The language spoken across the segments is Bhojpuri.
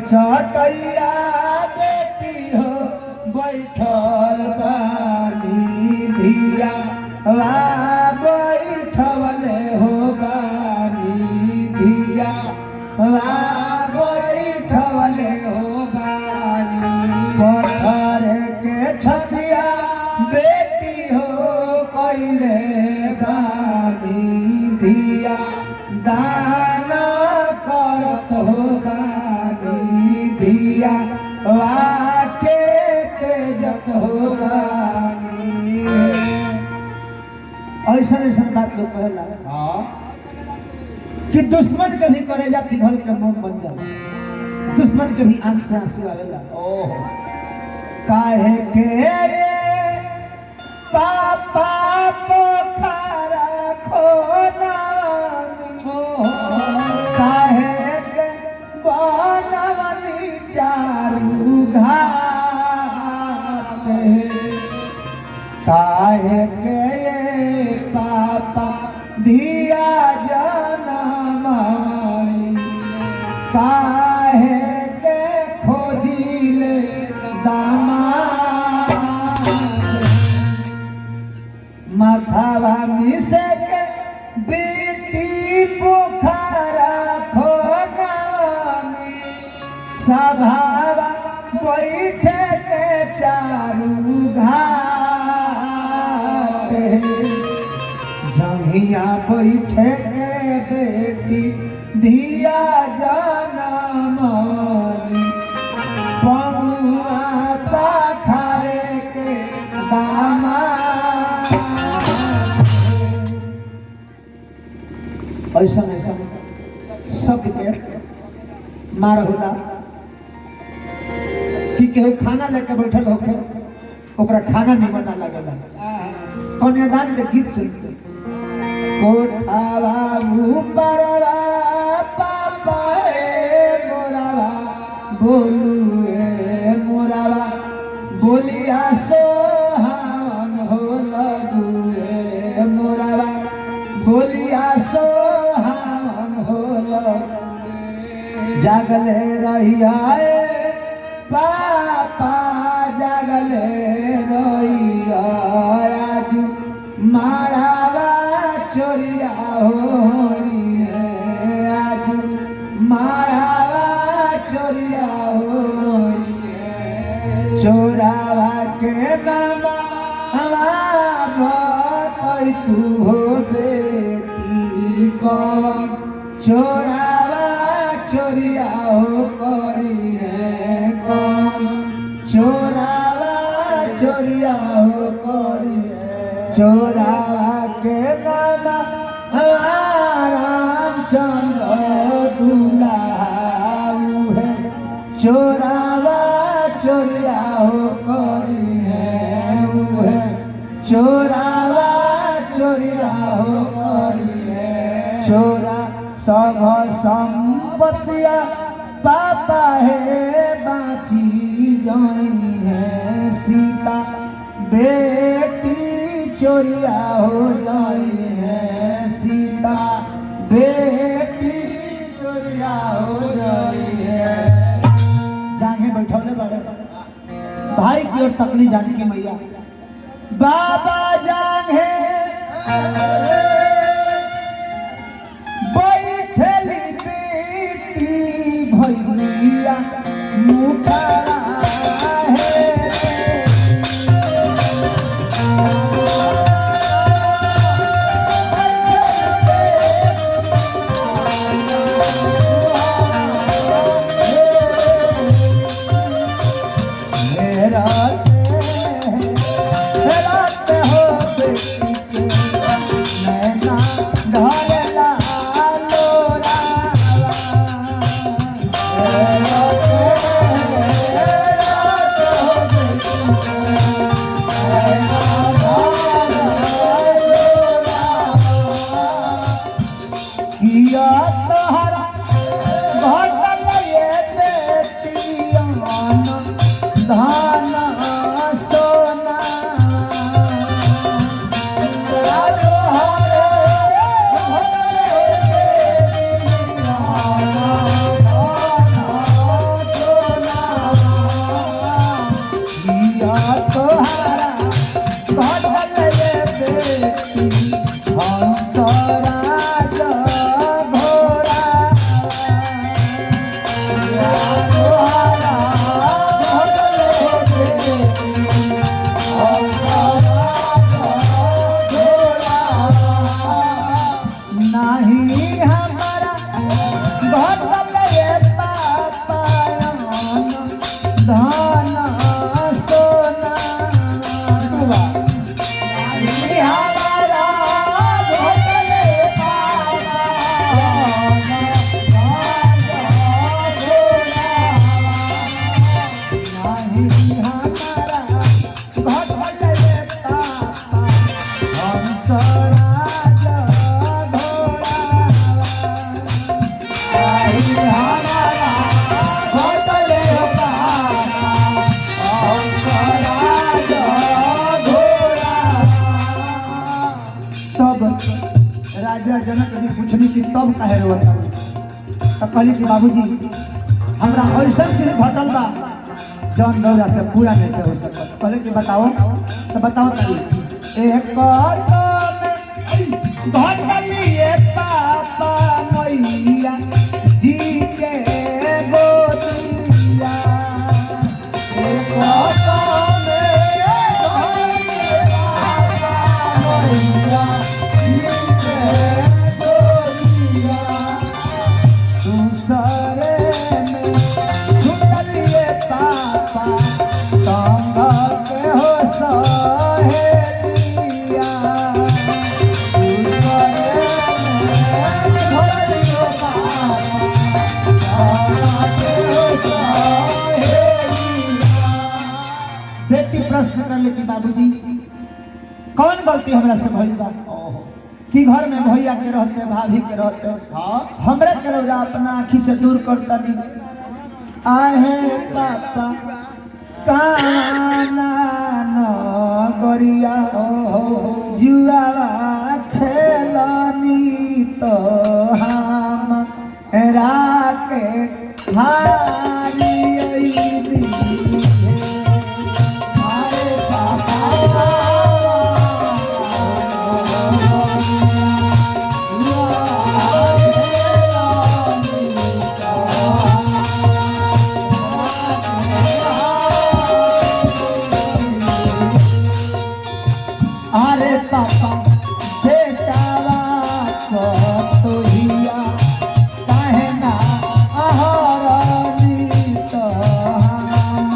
चटैया बेटी हो बैठल बानी धिया वा बैठवले हो बानी धिया वा बैठवले हो बानी पत्थर के छतिया बेटी हो कैले बानी धिया दान करत हो बानी धिया वाके तेजत हो बानी। ऐसा ऐसा बात लोग कहला कि दुश्मन के भी करेजा पिघल के मोम बन जाला, दुश्मन के भी आंख से आंसू आवेला। काहे के पापा पोखरा खोनावानी काहे के बनवनी चारू घाट काहे के पापा धिया जनमाई काहे के खोजिले दामाद माथावा मिसे के बेटी पोखरा खोनावानी सभावा बैठे के चारू घाट जंघिया बैठे के बेटी धिया जनमानी पमुआ पाखरे के दामाद। ऐसा ऐसा शब्द के मार होला कि केहू खाना लेके बैठल होके ओकरा खाना निमन ना लगेला। कन्यादान के गीत सुनते कोठावा ऊपरवा पापा मोरावा बोलू मोरावा बोलिया सोहावन हो लगू मोरावा बोलिया सोहावन हो लगू जागले रहिया पापा जागले रहिया आजू मारावा चोरिया होई है आजू मारावा चोरिया होई है चोरावा के नामा बताई तू हो बेटी कौन चोरावा चोरिया हो करी है कौन चोरावा चोरिया हो करी है चोरावा के नामा रामचंद्र दुलाऊ है चोरावा चोरिया हो करी है चोरावा चोरिया हो करी है चोरा सब संपत्तिया पापा है बाची जाई है सीता बेटी चोरिया हो जाई है सीता बेटी चोरिया हो जाई है। जागे बैठौले बड़े भाई की ओर तकली जानकी मैया बाबा जागे बैठली बेटी भैया मुठरा है काहे रोता तो कहली कि बाबूजी हमरा ऐसा चीज घटल बा जौन रौरा से पूरा नहीं हो सकत। कहले कि बताओ तो बताओ तनी एक घटलिए पापा मैया जी के गोदिया एक बेटी प्रश्न कर ले कि बाबूजी कौन गलती हमरा से भइल बा कि घर में भैया के रहते भाभी के रहते हमरा के रौरा अपना आँखी से दूर करता नहीं आहे पापा काना न गरिया जुआ खेलनी तो हम राके हारी पापा बेटावा को तो हिया काहे ना अहरनी तो हम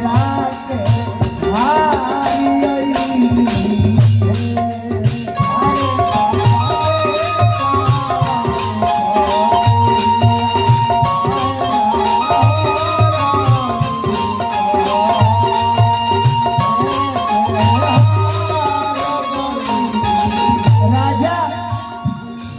रात हारी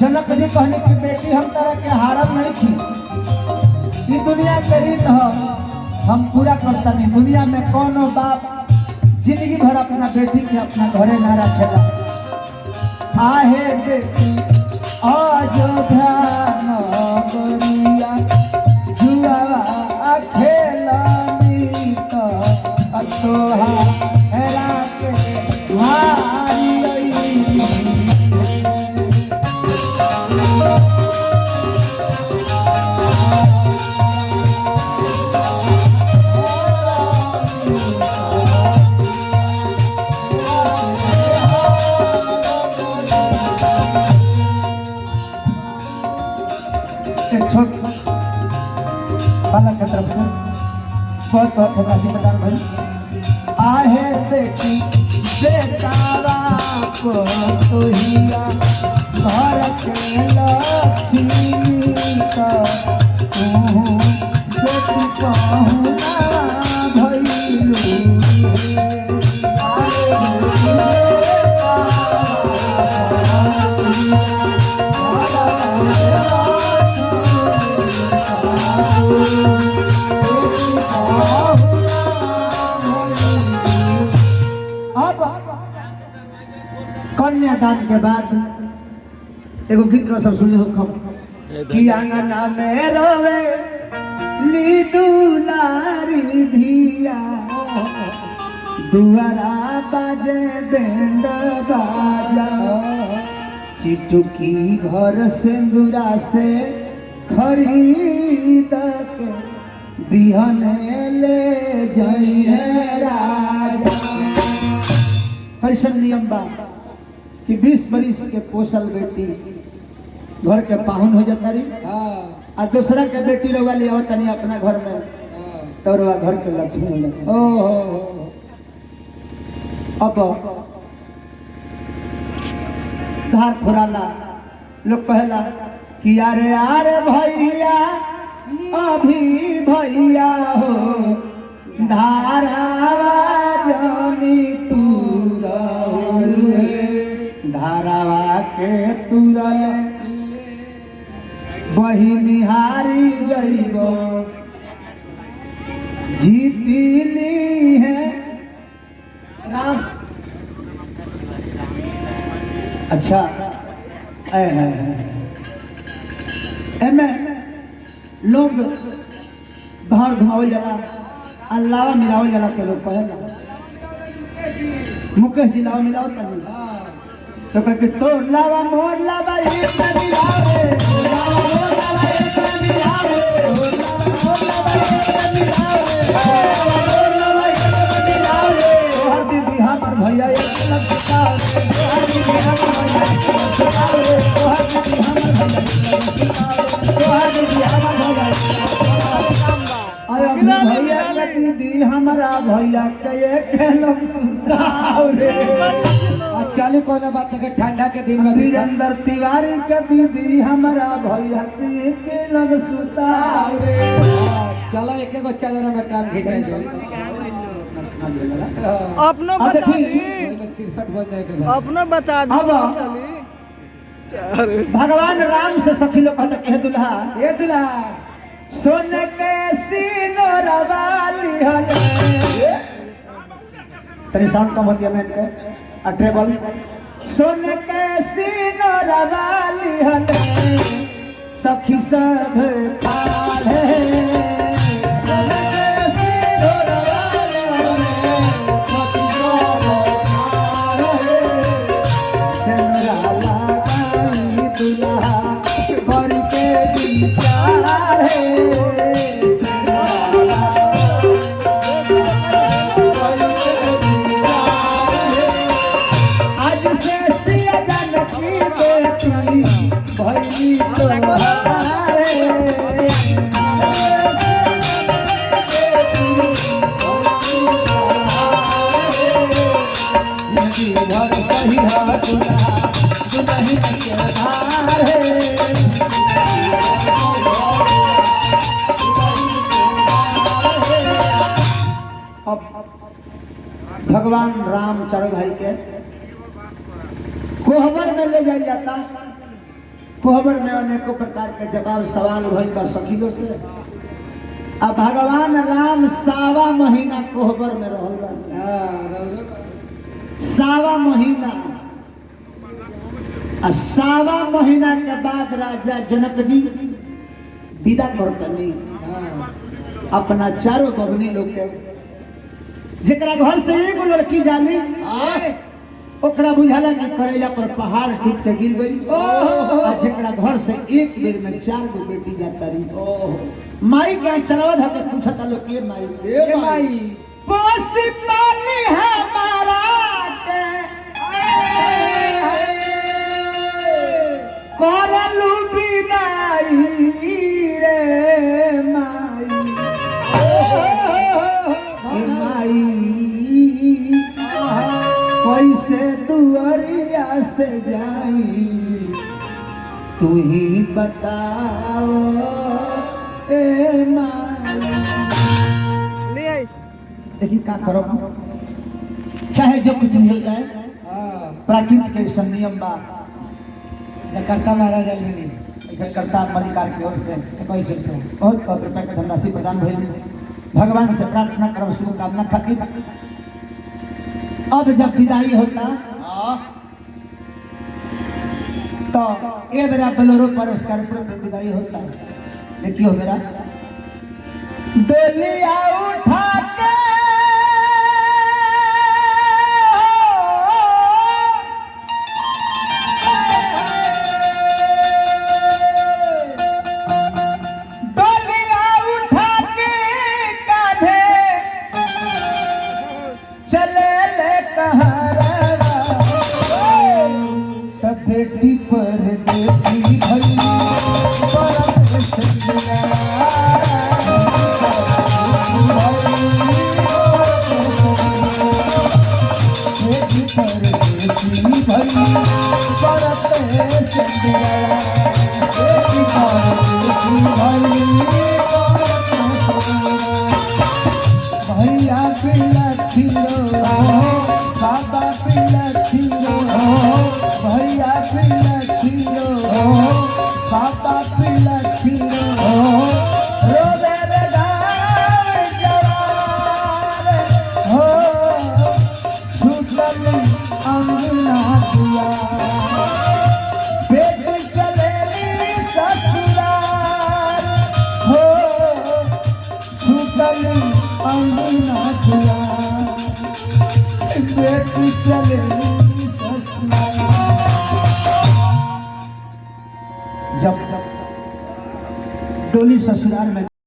जनक जी कहने की बेटी हम तरह के हारम नहीं थी ये दुनिया के रीत हम पूरा करता नहीं। दुनिया में कोनो बाप जिंदगी भर अपना बेटी के अपना घरे ना रखेला। आहे बेटी अयोध्या नगरिया जुआवा खेलनी तो तोहा हेरा के हारी छोट बालक की तरफ से बहुत बहुत धन्यवाद प्रदान भाई। आहे बेटी बेटावा को तो हिया घर के लक्ष्मी का तू बेटी कहूँ ना भइलू कन्यादान के बाद एगो गीत रो सब सुनले हो कब कि आंगना में रोवे ली दुलारी धिया दुआरा बाजे बैंड बाजा चिटुकी घर सिंदूरा से खरीद के बिहने ले जाइए राजा। कैसन नियम बा कि 20 बरिस के पोसल बेटी घर के पाहुन हो जाता रही आ दूसरा के बेटी रवा ले आवत नहीं अपना घर में तो रवा घर के लक्ष्मी हो जाता। अब धार खुराला लोग कहला कि अरे अरे भैया अभी भैया हो धारावा जानी तू धारावा के तुरल वही निहारी जइब जीतीनी है राम। अच्छा एमे लोग बाहर घुमावल जाला अल्लावा मिलावल जाला के लोग कहेला मुकेश जी लावा मिलाओ तनी तो कह के तो लावा मोर लावा एक मिलावे लावा मोर लावा एक मिलावे मोर लावा एक मिलावे मोर लावा एक मिलावे हर दीदी हमर भैया एक लगता हर दीदी हमर भैया एक लगता हर दीदी हमर भैया हर दीदी हमर भैया अरे भैया के दीदी हमारा भैया के एक लोग सुताओ रे चली कोई बात नहीं ठंडा के दिन में वीरेंद्र तिवारी के दीदी हमारा भैया के लोग सुताओ रे चलो एक एक चलो ना मैं काम खींचे अपनो बता दी 63 बन जाए के अपनो बता दी अब भगवान राम से सखी लोग कहते कह दुल्हा ये दुल्हा सोन के सिनोरवा लिहले तनी साउंड कम होती है मैं इनके ट्रेबल सोन के सिनोरवा लिहले सखी सब पाले सोन के सिनोरवा लिहले सखी सब पाले सिनोरा लगाई दुल्हा भर के बिचारा है आज से सिया जानकी बेटी भैली तो घर सही दुल्हन के धार है अब भगवान राम चारों भाई के कोहबर में ले जाया जाता कोहबर में अनेकों प्रकार के जवाब सवाल भइल बा सखियों से अब भगवान राम 1.25 महीना कोहबर में रहल बा 1.25 महीना 1.25 महीना के बाद राजा जनक जी विदा करतनी अपना चारों बबनी लोग के जेकरा घर से एगो लड़की जाली ओकरा बुझाला कि करेजा पर पहाड़ टूट के गिर गई आ जेकरा घर से एक बेर में 4 गो बेटी जाता रही माई के चलवा ध के पूछता लोग के माई पोसी पानी है मारा के करलू विदाई रे माई माई कैसे दुआरिया से जाई तू ही बताओ ए माई ले आई लेकिन क्या करो चाहे जो कुछ भी हो जाए प्राकृतिक के संनियम बा जकार्ता महाराज अलवेनी जकार्ता मलिकार की ओर से 21 रुपया बहुत बहुत रुपया के धनराशि प्रदान भइल भगवान से प्रार्थना करो शुभकामना खातिर अब जब विदाई होता तो ये मेरा बोलेरो पुरस्कार पर विदाई होता देखियो मेरा डोलिया उठा के डोलिया उठा के कांधे चले ले कहरवा तब बेटी परदेसी भई परदेसी बेटी चले ससुराल। जब डोली ससुराल में